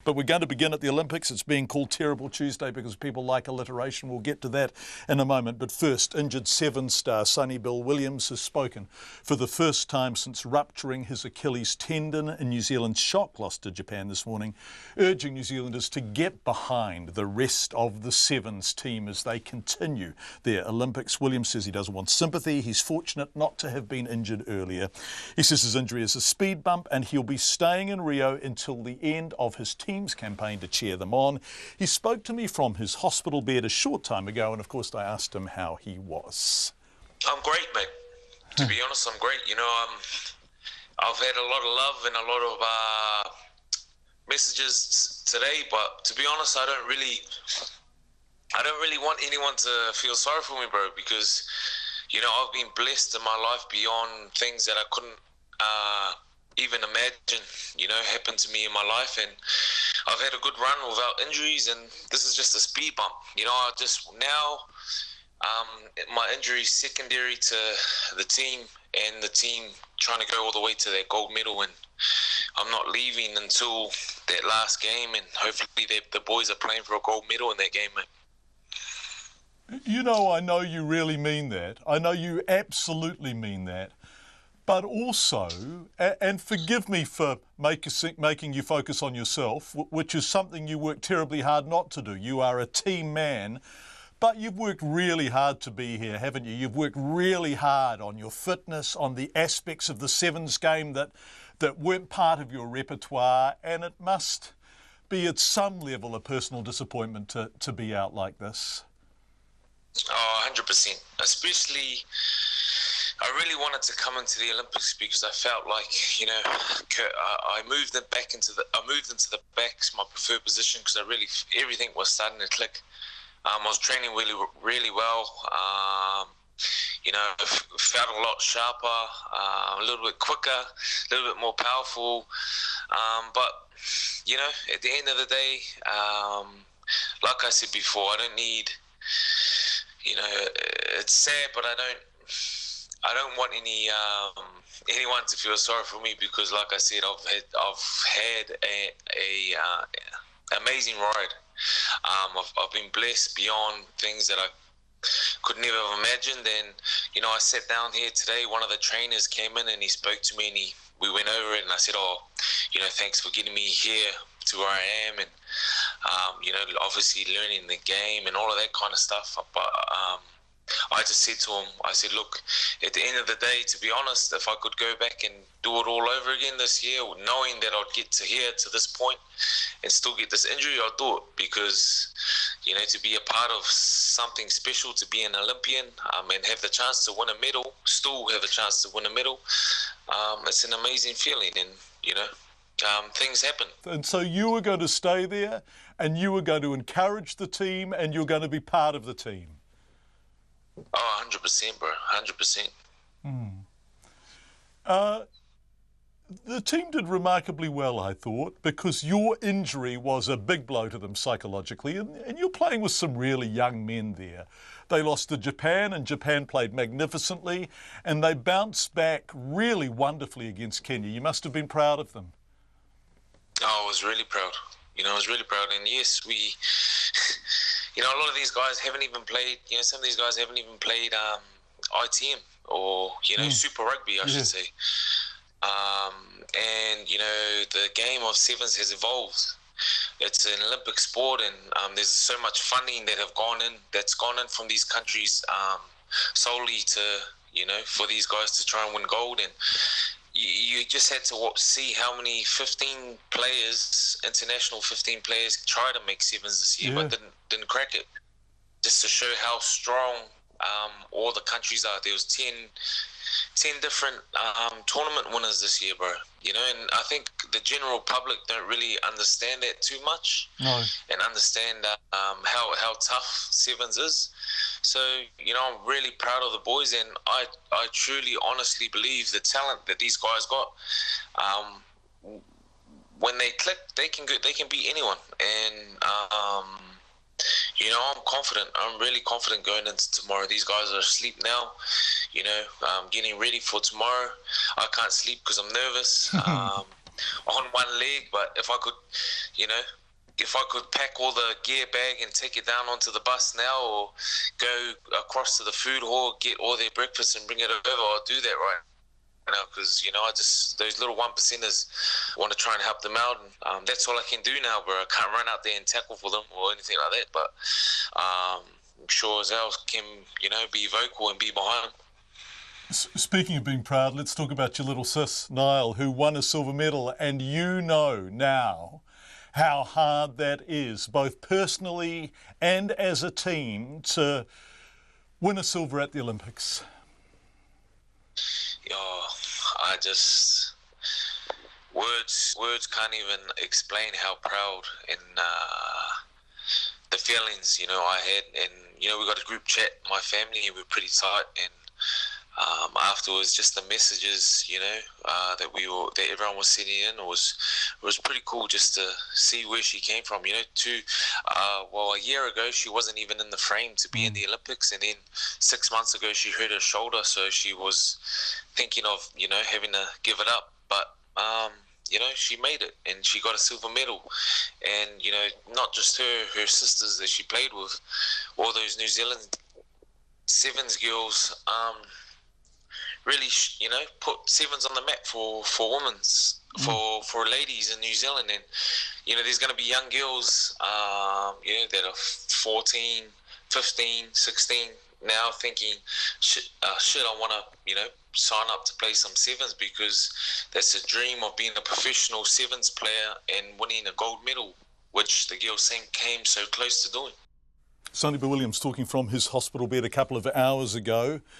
But we're going to begin at the Olympics. It's being called Terrible Tuesday because people like alliteration. We'll get to that in a moment. But first, injured Sevens star Sonny Bill Williams has spoken for the first time since rupturing his Achilles tendon in New Zealand's shock loss to Japan this morning, urging New Zealanders to get behind the rest of the Sevens team as they continue their Olympics. Williams says he doesn't want sympathy. He's fortunate not to have been injured earlier. He says his injury is a speed bump and he'll be staying in Rio until the end of his team's campaign to cheer them on. He spoke to me from his hospital bed a short time ago, and of course I asked him how he was. I'm great, mate. To be honest, I'm great. You know, I've had a lot of love and a lot of messages today, but to be honest, I don't really want anyone to feel sorry for me, bro, because, you know, I've been blessed in my life beyond things that I couldn't even imagine, you know, happened to me in my life. And I've had a good run without injuries, and this is just a speed bump. You know, I just now, my injury is secondary to the team, and the team trying to go all the way to that gold medal, and I'm not leaving until that last game, and hopefully the boys are playing for a gold medal in that game, mate. You know, I know you really mean that. I know you absolutely mean that. But also, and forgive me for making you focus on yourself, which is something you work terribly hard not to do. You are a team man, but you've worked really hard to be here, haven't you? You've worked really hard on your fitness, on the aspects of the Sevens game that weren't part of your repertoire, and it must be at some level a personal disappointment to be out like this. Oh, 100%. Especially, I really wanted to come into the Olympics because I felt like, you know, I moved into the backs, my preferred position, because everything was starting to click. I was training really well. You know, felt a lot sharper, a little bit quicker, a little bit more powerful. But, you know, at the end of the day, like I said before, I don't need, you know, it's sad, but I don't want anyone to feel sorry for me because, like I said, I've had a amazing ride. I've been blessed beyond things that I could never have imagined. And, you know, I sat down here today. One of the trainers came in and he spoke to me, and we went over it, and I said, oh, you know, thanks for getting me here to where I am, and you know, obviously learning the game and all of that kind of stuff. But I just said to him, I said, look, at the end of the day, to be honest, if I could go back and do it all over again this year, knowing that I'd get to here to this point and still get this injury, I'd do it because, you know, to be a part of something special, to be an Olympian and have the chance to win a medal, still have a chance to win a medal, it's an amazing feeling. And, you know, things happen. And so you were going to stay there and you were going to encourage the team and you're going to be part of the team. Oh, 100%, bro, 100%. The team did remarkably well, I thought, because your injury was a big blow to them psychologically, and you're playing with some really young men there. They lost to Japan, and Japan played magnificently, and they bounced back really wonderfully against Kenya. You must have been proud of them. Oh, I was really proud. You know, I was really proud, and yes, you know, a lot of these guys haven't even played, you know, some of these guys haven't even played ITM or, you know, Super Rugby, I should say. And, you know, the game of Sevens has evolved. It's an Olympic sport, and there's so much funding that's gone in from these countries solely to, you know, for these guys to try and win gold. And you just had to see how many 15 players, international 15 players, try to make Sevens this year, but didn't crack it. Just to show how strong all the countries are. There was 10 different tournament winners this year, bro. You know, and I think the general public don't really understand that too much. No. And understand how tough Sevens is. So, you know, I'm really proud of the boys, and I truly, honestly believe the talent that these guys got. When they click, they can beat anyone. And you know, I'm confident. I'm really confident going into tomorrow. These guys are asleep now. You know, getting ready for tomorrow. I can't sleep because I'm nervous. on one leg. But if I could, if I could pack all the gear bag and take it down onto the bus now, or go across to the food hall, get all their breakfast and bring it over, I'll do that right now, because I just, those little 1%ers, want to try and help them out, and that's all I can do now, bro. I can't run out there and tackle for them or anything like that, but I'm sure as hell can be vocal and be behind them. Speaking of being proud, let's talk about your little sis, Niall, who won a silver medal, and now how hard that is, both personally and as a team, to win a silver at the Olympics. I just, words can't even explain how proud and the feelings I had. And we got a group chat, my family, we're pretty tight, and afterwards, just the messages, that everyone was sending in, was pretty cool just to see where she came from. A year ago she wasn't even in the frame to be in the Olympics, and then 6 months ago she hurt her shoulder, so she was thinking of having to give it up. But she made it, and she got a silver medal. And not just her sisters that she played with, all those New Zealand sevens girls. Really, put sevens on the map for women's, for ladies in New Zealand. And, there's going to be young girls, that are 14, 15, 16 now thinking, shit, I want to, sign up to play some sevens, because that's a dream of being a professional sevens player and winning a gold medal, which the girls came so close to doing. Sonny Bill Williams talking from his hospital bed a couple of hours ago.